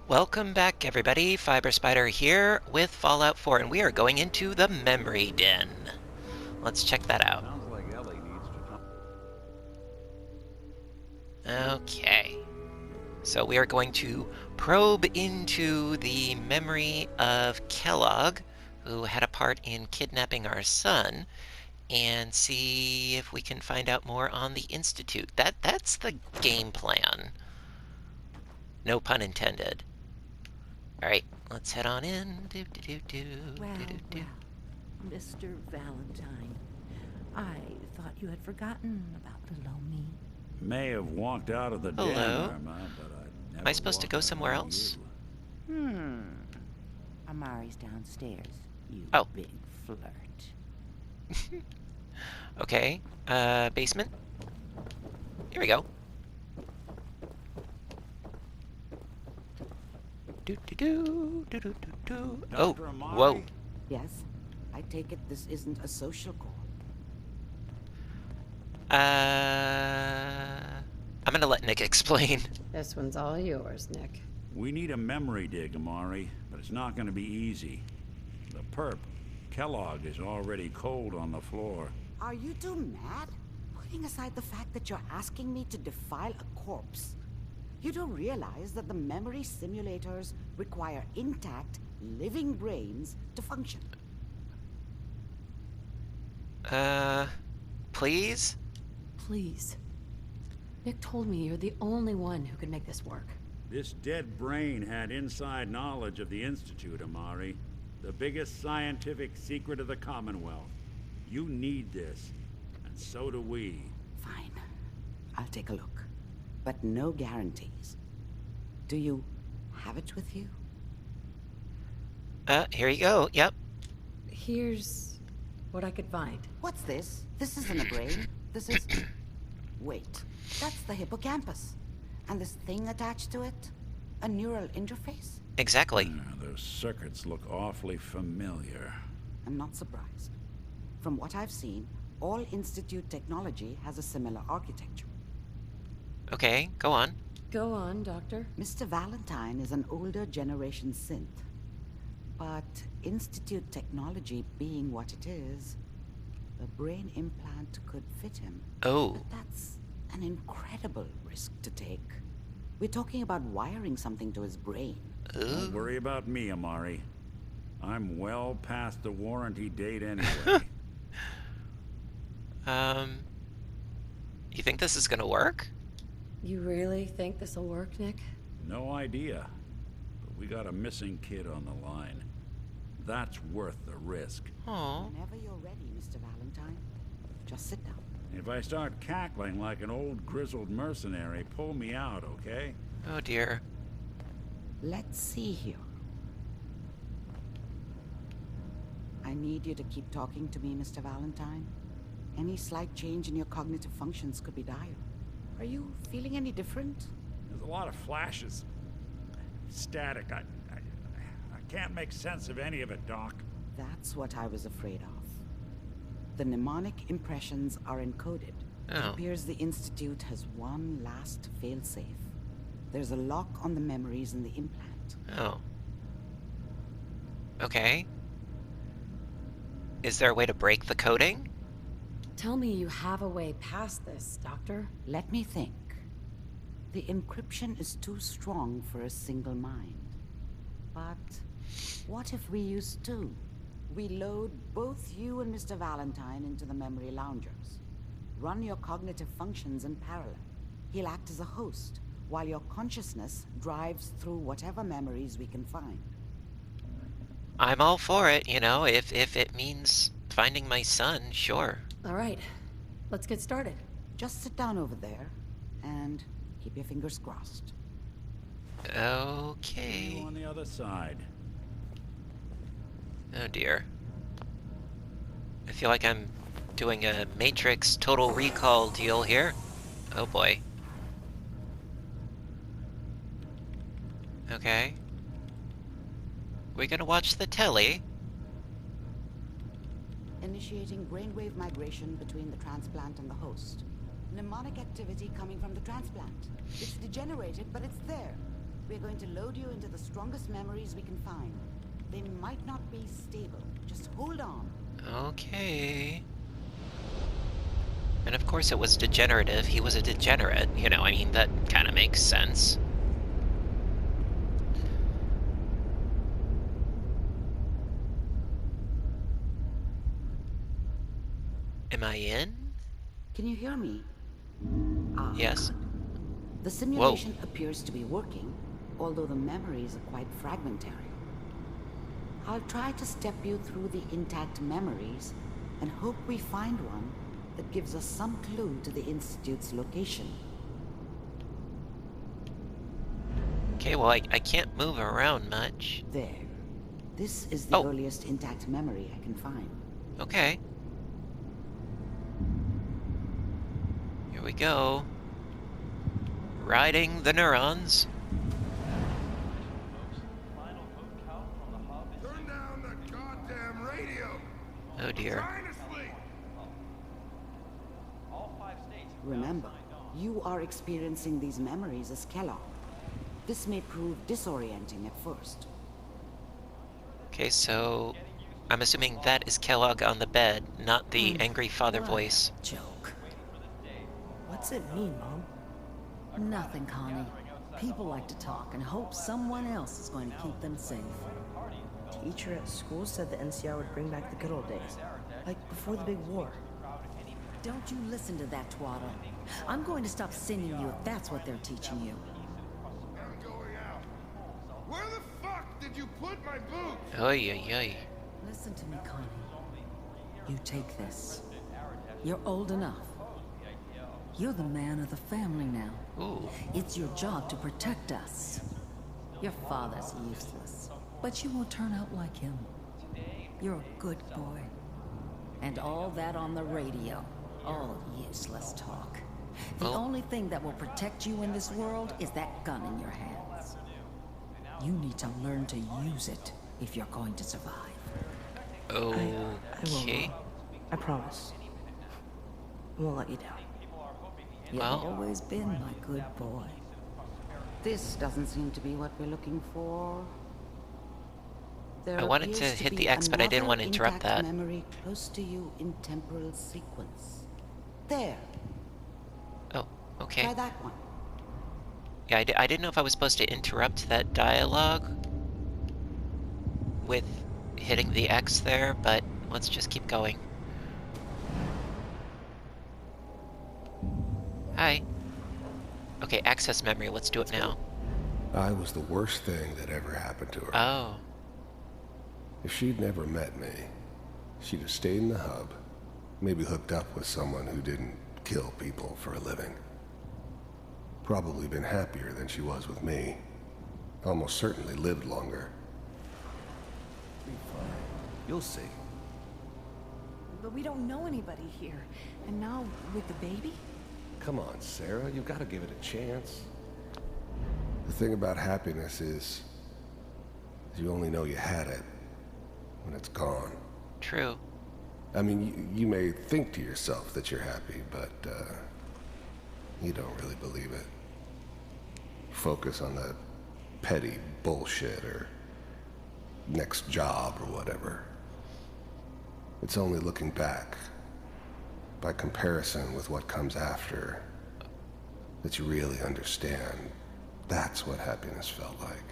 Welcome back, everybody. Fiber Spider here with Fallout 4, and we are going into the Memory Den. Let's check that out. Sounds like Ellie needs to talk. Okay. So we are going to probe into the memory of Kellogg, who had a part in kidnapping our son, and see if we can find out more on the Institute. That's the game plan. No pun intended. Alright, let's head on in. Well, Mr. Valentine, I thought you had forgotten about little me. May have walked out of the Hello. den, Irma, but I never Am I supposed to go walked somewhere out on else? you. Amari's downstairs, you Oh. big flirt. Okay, basement? Here we go. Oh, Dr. Amari? whoa. Yes, I take it this isn't a social call. I'm gonna let Nick explain. This one's all yours, Nick. We need a memory dig, Amari, but it's not going to be easy. The perp, Kellogg, is already cold on the floor. Are you two mad? Putting aside the fact that you're asking me to defile a corpse, you don't realize that the memory simulators require intact, living brains to function. Please? Please. Nick told me you're the only one who can make this work. This dead brain had inside knowledge of the Institute, Amari. The biggest scientific secret of the Commonwealth. You need this, and so do we. Fine. I'll take a look. But no guarantees. Do you have it with you? Here you go. Yep. Here's what I could find. What's this? This isn't a brain. This is... Wait. That's the hippocampus. And this thing attached to it? A neural interface? Exactly. Those circuits look awfully familiar. I'm not surprised. From what I've seen, all Institute technology has a similar architecture. Okay, go on. Go on, Doctor. Mr. Valentine is an older generation synth. But Institute technology being what it is, the brain implant could fit him. Oh. But that's an incredible risk to take. We're talking about wiring something to his brain. Don't worry about me, Amari. I'm well past the warranty date anyway. You think this is gonna work? You really think this'll work, Nick? No idea. But we got a missing kid on the line. That's worth the risk. Oh. Whenever you're ready, Mr. Valentine, just sit down. If I start cackling like an old grizzled mercenary, pull me out, okay? Oh dear. Let's see here. I need you to keep talking to me, Mr. Valentine. Any slight change in your cognitive functions could be dire. Are you feeling any different? There's a lot of flashes. Static. I can't make sense of any of it, Doc. That's what I was afraid of. The mnemonic impressions are encoded. It Oh. appears the Institute has one last failsafe. There's a lock on the memories in the implant. Oh. Okay. Is there a way to break the coding? Tell me you have a way past this, Doctor. Let me think. The encryption is too strong for a single mind. But what if we use two? We load both you and Mr. Valentine into the memory loungers. Run your cognitive functions in parallel. He'll act as a host, while your consciousness drives through whatever memories we can find. I'm all for it, you know, if it means finding my son, sure. All right, let's get started. Just sit down over there, and keep your fingers crossed. You Okay. on the other side. Oh dear. I feel like I'm doing a Matrix Total Recall deal here. Oh boy. Okay. We gonna watch the telly? Initiating brainwave migration between the transplant and the host. Mnemonic activity coming from the transplant. It's degenerated, but it's there. We're going to load you into the strongest memories we can find. They might not be stable. Just hold on. Okay. And of course it was degenerative. He was a degenerate. You know, I mean, that kind of makes sense. Am I in? Can you hear me? Yes. The simulation appears to be working, although the memories are quite fragmentary. I'll try to step you through the intact memories and hope we find one that gives us some clue to the Institute's location. Okay, well, I can't move around much. There. This is the earliest intact memory I can find. Okay. Here we go. Riding the neurons. Turn down the goddamn radio. Oh dear. Trying to sleep. Remember, you are experiencing these memories as Kellogg. This may prove disorienting at first. Okay, so I'm assuming that is Kellogg on the bed, not the angry father voice. Joke. What's it mean, Mom? Nothing, Connie. People like to talk and hope someone else is going to keep them safe. Teacher at school said the NCR would bring back the good old days. Like before the big war. Don't you listen to that twaddle. I'm going to stop sending you if that's what they're teaching you. I'm going out. Where the fuck did you put my boots? Oy, oy, oy. Listen to me, Connie. You take this. You're old enough. You're the man of the family now. Ooh. It's your job to protect us. Your father's useless, but you won't turn out like him. You're a good boy. And all that on the radio, all useless talk. The only thing that will protect you in this world is that gun in your hands. You need to learn to use it if you're going to survive. I will, Okay. Mom. I promise. I won't let you down. You've Well. always been my good boy. This doesn't seem to be what we're looking for. There I wanted appears to hit be the X, but I didn't another want to interrupt intact that. memory close to you in temporal sequence. There. Oh, okay. Try that one. Yeah, I didn't know if I was supposed to interrupt that dialogue with hitting the X there, but let's just keep going. Hi. Okay, access memory, let's do it now. I was the worst thing that ever happened to her. Oh, If she'd never met me, she'd have stayed in the hub, maybe hooked up with someone who didn't kill people for a living. Probably been happier than she was with me. Almost certainly lived longer. Be fine. You'll see. But we don't know anybody here. And now, with the baby? Come on, Sarah, you've got to give it a chance. The thing about happiness is you only know you had it when it's gone. true. I mean, you may think to yourself that you're happy, but you don't really believe it. Focus on the petty bullshit or next job or whatever. It's only looking back, by comparison with what comes after, that you really understand that's what happiness felt like.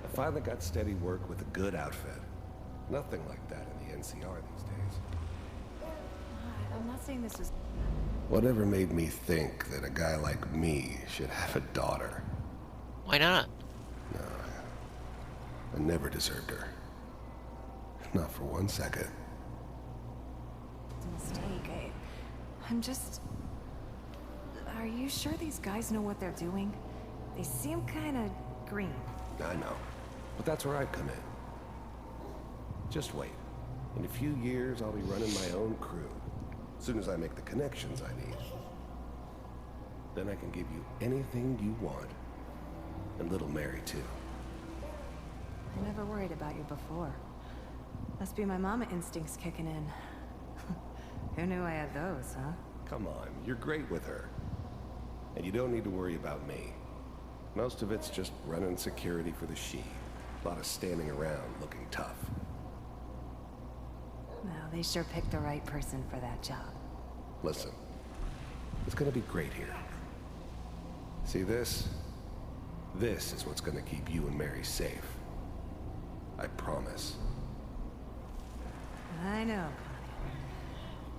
I finally got steady work with a good outfit. Nothing like that in the NCR these days. I'm not saying this was... Whatever made me think that a guy like me should have a daughter? Why not? No, I never deserved her. Not for 1 second. It's a mistake. I'm just... Are you sure these guys know what they're doing? They seem kind of green. I know. But that's where I come in. Just wait. In a few years, I'll be running my own crew. As soon as I make the connections I need. Then I can give you anything you want. And little Mary, too. I never worried about you before. Must be my mama instincts kicking in. Who knew I had those, huh? Come on, you're great with her. And you don't need to worry about me. Most of it's just running security for the Shi. A lot of standing around looking tough. Well, they sure picked the right person for that job. Listen, it's gonna be great here. See this? This is what's gonna keep you and Mary safe. I promise. I know,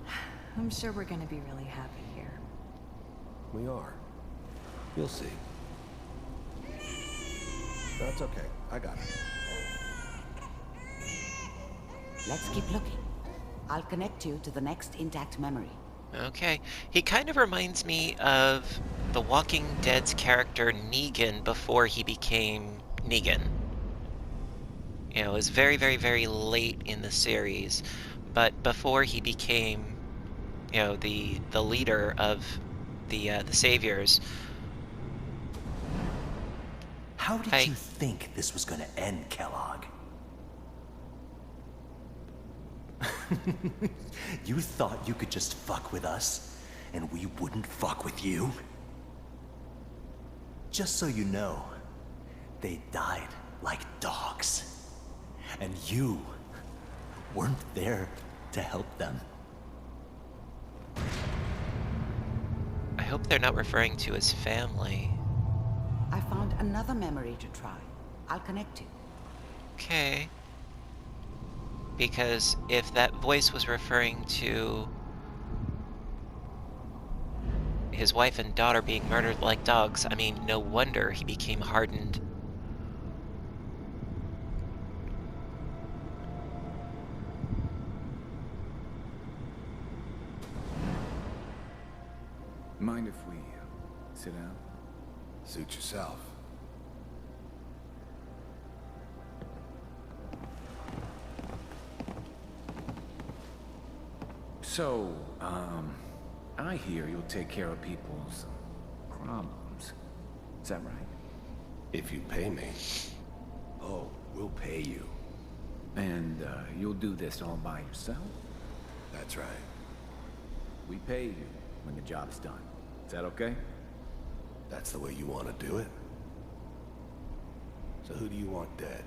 Connie. I'm sure we're gonna be really happy here. We are. You'll see. That's okay. I got it. Let's keep looking. I'll connect you to the next intact memory. Okay. He kind of reminds me of The Walking Dead's character Negan before he became Negan. You know, it was very, very, very late in the series, but before he became, you know, the leader of the Saviors. How did you think this was gonna end, Kellogg? You thought you could just fuck with us, and we wouldn't fuck with you? Just so you know, they died like dogs. And you weren't there to help them. I hope they're not referring to his family. I found another memory to try. I'll connect you. Okay. Because if that voice was referring to his wife and daughter being murdered like dogs, I mean, no wonder he became hardened. Mind if we sit down? Suit yourself. So, I hear you'll take care of people's problems. Is that right? If you pay me. Oh, we'll pay you. And, you'll do this all by yourself? That's right. We pay you when the job's done. Is that okay? That's the way you want to do it? So who do you want dead?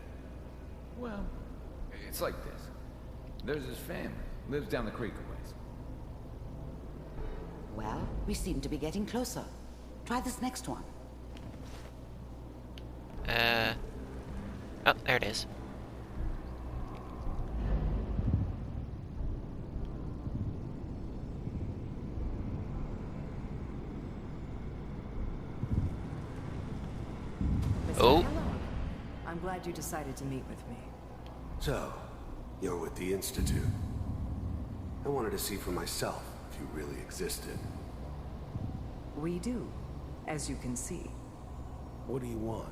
Well, it's like this. There's his family. Lives down the creek a ways. Well, we seem to be getting closer. Try this next one. Oh, there it is. Oh. I'm glad you decided to meet with me. So, you're with the Institute. I wanted to see for myself if you really existed. We do, as you can see. What do you want?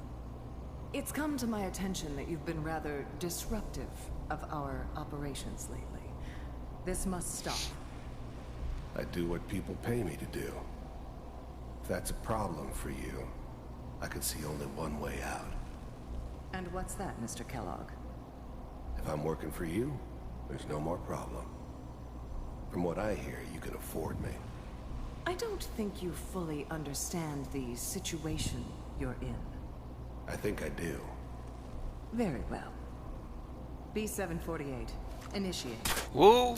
It's come to my attention that you've been rather disruptive of our operations lately. This must stop. I do what people pay me to do. If that's a problem for you, I could see only one way out. And what's that, Mr. Kellogg? If I'm working for you, there's no more problem. From what I hear, you can afford me. I don't think you fully understand the situation you're in. I think I do. Very well. B-748, initiate. Whoa!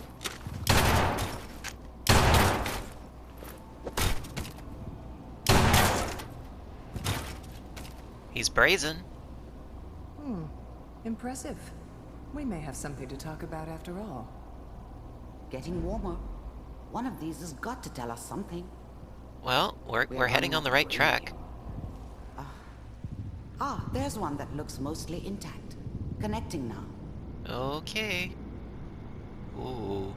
He's brazen. Impressive. We may have something to talk about after all. Getting warmer. One of these has got to tell us something. Well, we're heading on the right track. There's one that looks mostly intact. Connecting now. Okay. Ooh.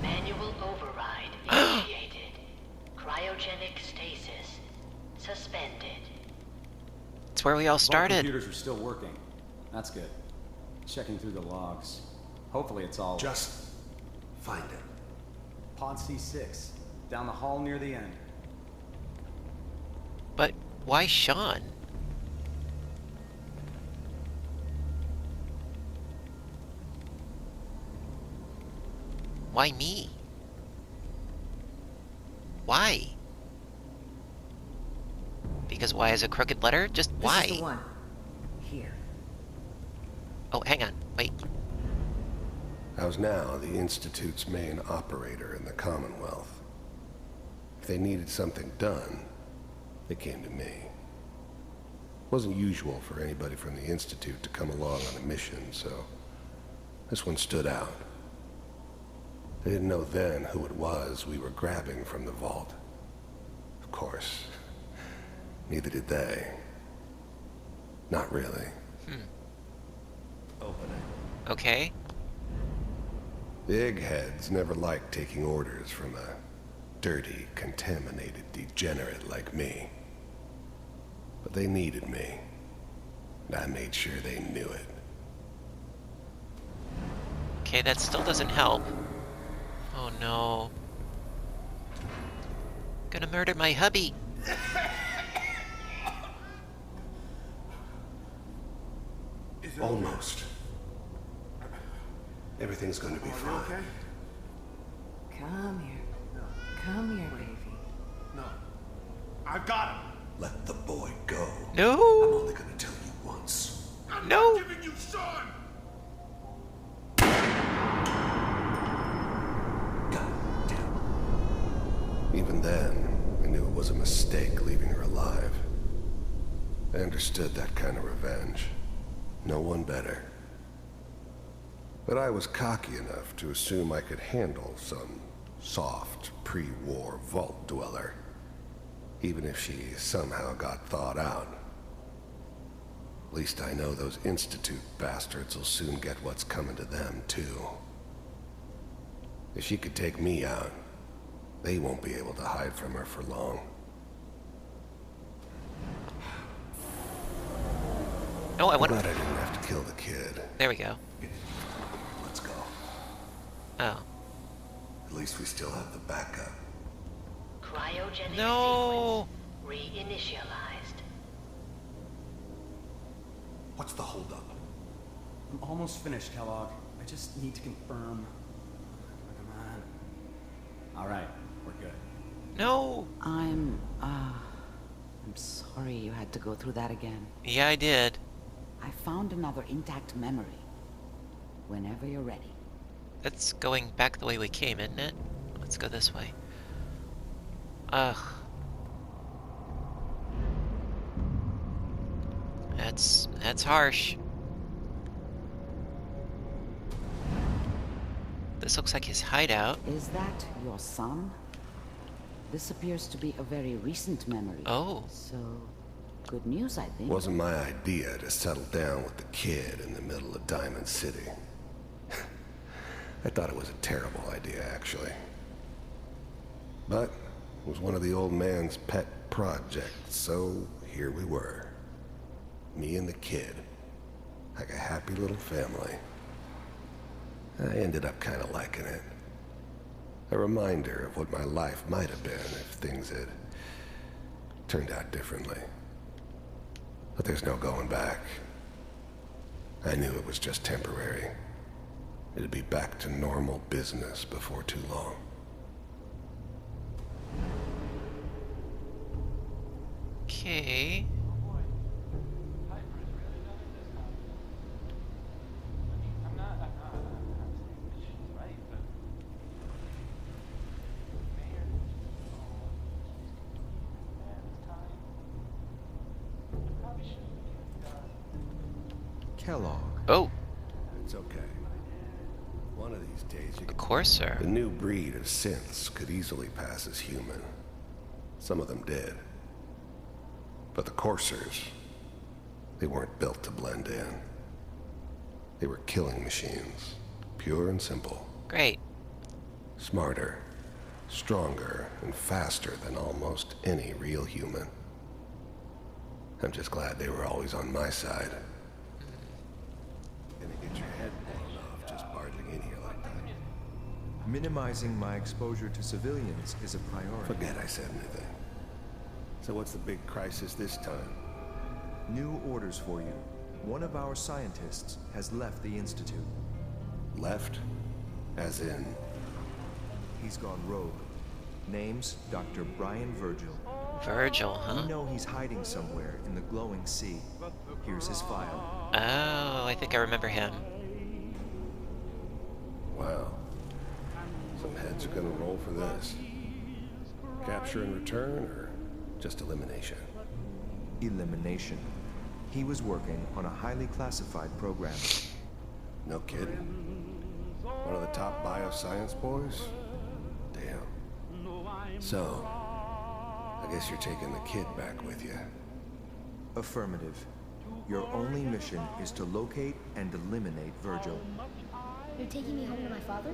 Manual override initiated. Cryogenic stasis suspended. It's where we all started. Computers are still working. That's good. Checking through the logs. Hopefully it's all... Just find it. Pod C6. Down the hall near the end. But why Sean? Why me? Why? Because Y is a crooked letter? Just why? This is the one. Here. Oh, hang on. Wait. I was now the Institute's main operator in the Commonwealth. If they needed something done, they came to me. It wasn't usual for anybody from the Institute to come along on a mission, so this one stood out. They didn't know then who it was we were grabbing from the vault. Of course, neither did they. Not really. Open it. Okay. The eggheads never liked taking orders from a dirty, contaminated degenerate like me. But they needed me, and I made sure they knew it. Okay, that still doesn't help. Oh no. Gonna murder my hubby. Almost. Everything's gonna be fine. Okay? Come here. Come here, baby. No. I've got him. Let the boy go. No. I'm only gonna tell you once. I'm No. not giving you Sean. God damn. Even then, I knew it was a mistake leaving her alive. I understood that kind of revenge. No one better. But I was cocky enough to assume I could handle some soft, pre-war vault dweller, even if she somehow got thawed out. At least I know those Institute bastards will soon get what's coming to them, too. If she could take me out, they won't be able to hide from her for long. No, I want. I'm glad I didn't have to kill the kid. There we go. Let's go. Oh. At least we still have the backup. Cryogenic No. sequence reinitialized. What's the holdup? I'm almost finished, Kellogg. I just need to confirm. Come on. All right, we're good. No. I'm sorry you had to go through that again. Yeah, I did. I found another intact memory. Whenever you're ready. That's going back the way we came, isn't it? Let's go this way. Ugh. That's harsh. This looks like his hideout. Is that your son? This appears to be a very recent memory. Oh. So, good news, I think. Wasn't my idea to settle down with the kid in the middle of Diamond City. I thought it was a terrible idea, actually. But it was one of the old man's pet projects, so here we were. Me and the kid. Like a happy little family. I ended up kind of liking it. A reminder of what my life might have been if things had turned out differently. But there's no going back. I knew it was just temporary. It'd be back to normal business before too long. Okay. Kellogg. Oh. It's okay. One of these days you Of course, sir. The new breed of synths could easily pass as human. Some of them did. But the coursers, they weren't built to blend in. They were killing machines, pure and simple. Great. Smarter, stronger, and faster than almost any real human. I'm just glad they were always on my side. Gonna get your head blown off just barging in here like that. Minimizing my exposure to civilians is a priority. Forget I said anything. So what's the big crisis this time? New orders for you. One of our scientists has left the Institute. Left? As in? He's gone rogue. Name's Dr. Brian Virgil. Virgil, huh? We know he's hiding somewhere in the glowing sea. Here's his file. Oh, I think I remember him. Wow. Some heads are gonna roll for this. Capture and return, or just elimination? Elimination. He was working on a highly classified program. No kidding. One of the top bioscience boys? Damn. So, I guess you're taking the kid back with you. Affirmative. Your only mission is to locate and eliminate Virgil. You're taking me home to my father?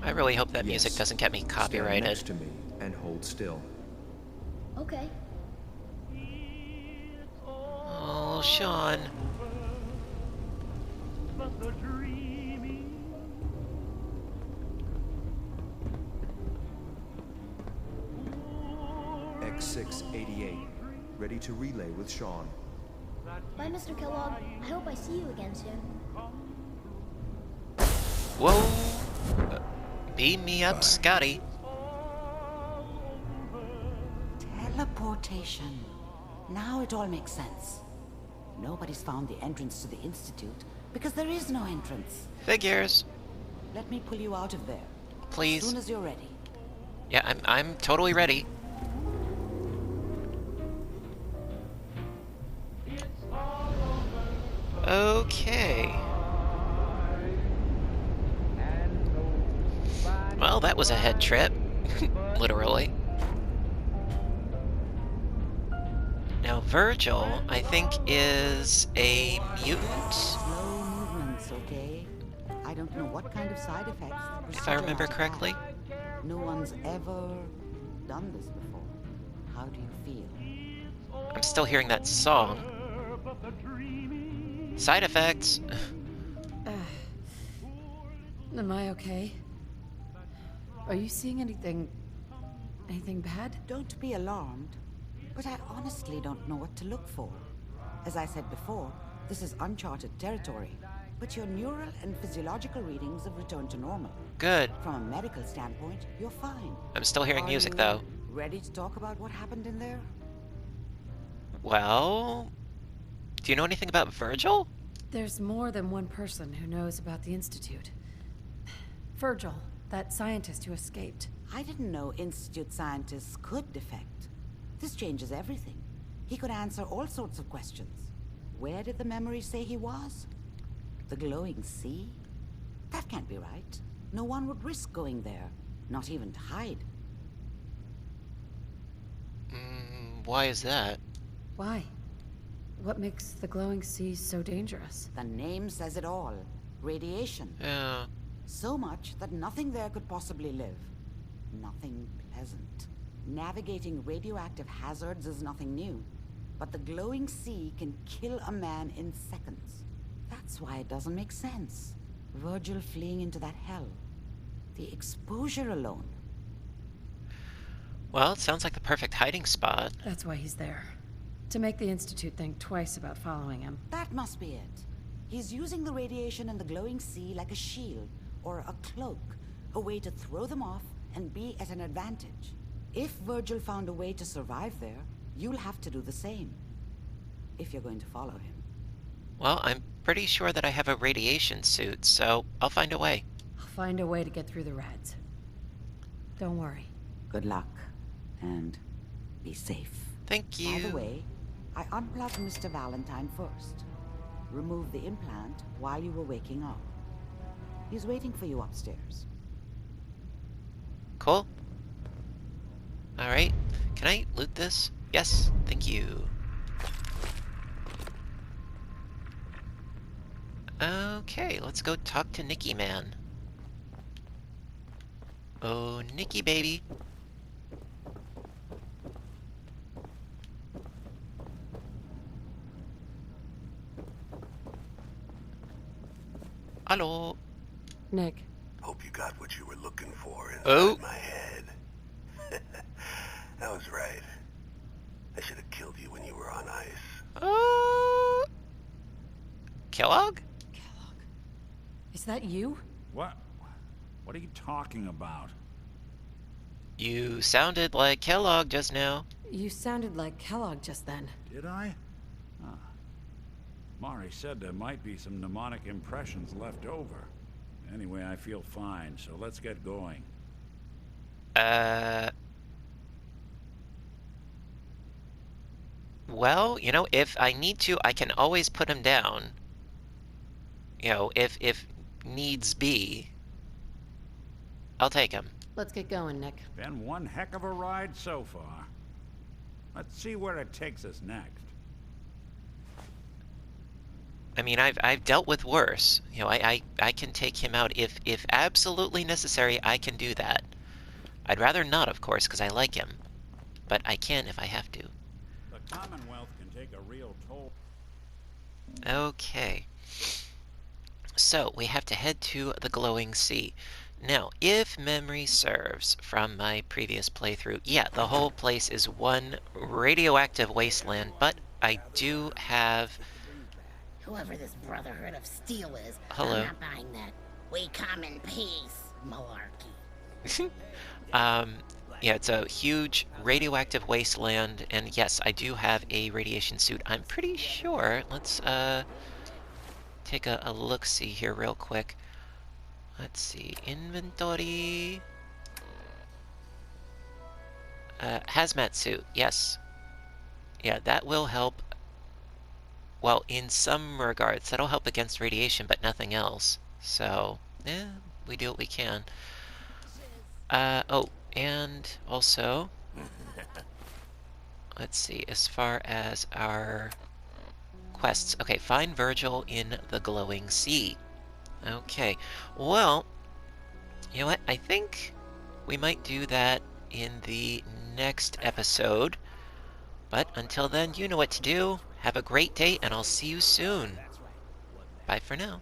I really hope that music doesn't get me Stand copyrighted. next to me and hold still. Okay. Oh, Sean. X688. Ready to relay with Sean. Bye, Mr. Kellogg. I hope I see you again soon. Whoa! Beam me up, Scotty. Teleportation. Now it all makes sense. Nobody's found the entrance to the Institute because there is no entrance. Figures. Let me pull you out of there. Please. As soon as you're ready. Yeah, I'm totally ready. Okay. Well, that was a head trip. Literally. Now, Virgil, I think, is a mutant? Slow movements, okay? I don't know what kind of side effects. the If I remember procedure correctly. has. No one's ever done this before. How do you feel? I'm still hearing that song. Side effects. Am I okay? Are you seeing anything bad? Don't be alarmed, but I honestly don't know what to look for. As I said before, this is uncharted territory, but your neural and physiological readings have returned to normal. Good. From a medical standpoint, you're fine. I'm still hearing Are music, you though. Ready to talk about what happened in there? Well, do you know anything about Virgil? There's more than one person who knows about the Institute. Virgil, that scientist who escaped. I didn't know Institute scientists could defect. This changes everything. He could answer all sorts of questions. Where did the memory say he was? The glowing sea? That can't be right. No one would risk going there, not even to hide. Why is that? Why? What makes the glowing sea so dangerous? The name says it all. Radiation. Yeah. So much that nothing there could possibly live. Nothing pleasant. Navigating radioactive hazards is nothing new. But the glowing sea can kill a man in seconds. That's why it doesn't make sense. Virgil fleeing into that hell. The exposure alone. Well, it sounds like the perfect hiding spot. That's why he's there. To make the Institute think twice about following him. That must be it. He's using the radiation in the glowing sea like a shield, or a cloak, a way to throw them off and be at an advantage. If Virgil found a way to survive there, you'll have to do the same. If you're going to follow him. Well, I'm pretty sure that I have a radiation suit, so I'll find a way. I'll find a way to get through the rads. Don't worry. Good luck, and be safe. Thank you. By the way, I unplugged Mr. Valentine first. Removed the implant while you were waking up. He's waiting for you upstairs. Cool. Alright. Can I loot this? Yes, thank you. Okay, let's go talk to Nikki Man. Oh, Nikki baby. Hello. Nick. Hope you got what you were looking for inside Oh. my head. That was right. I should have killed you when you were on ice. Kellogg? Is that you? What? What are you talking about? You sounded like Kellogg just now. You sounded like Kellogg just then. Did I? Ah. Mari said there might be some mnemonic impressions left over. Anyway, I feel fine, so let's get going. Well, you know, if I need to, I can always put him down. You know, if needs be. I'll take him. Let's get going, Nick. Been one heck of a ride so far. Let's see where it takes us next. I mean, I've dealt with worse. You know, I can take him out if absolutely necessary. I can do that. I'd rather not, of course, because I like him, but I can if I have to. The Commonwealth can take a real toll. Okay. So we have to head to the Glowing Sea. Now, if memory serves from my previous playthrough, yeah, the whole place is one radioactive wasteland, but I do have... Whoever this Brotherhood of Steel is, Hello. I'm not buying that "we come in peace" malarkey. Yeah, it's a huge radioactive wasteland, and yes, I do have a radiation suit. I'm pretty sure. Let's take a look-see here real quick. Let's see, inventory. Hazmat suit, yes. Yeah, that will help. Well, in some regards, that'll help against radiation, but nothing else. So, yeah, we do what we can. Oh, and also, let's see, as far as our quests. Okay, find Virgil in the Glowing Sea. Okay, well, you know what? I think we might do that in the next episode. But until then, you know what to do. Have a great day, and I'll see you soon. Bye for now.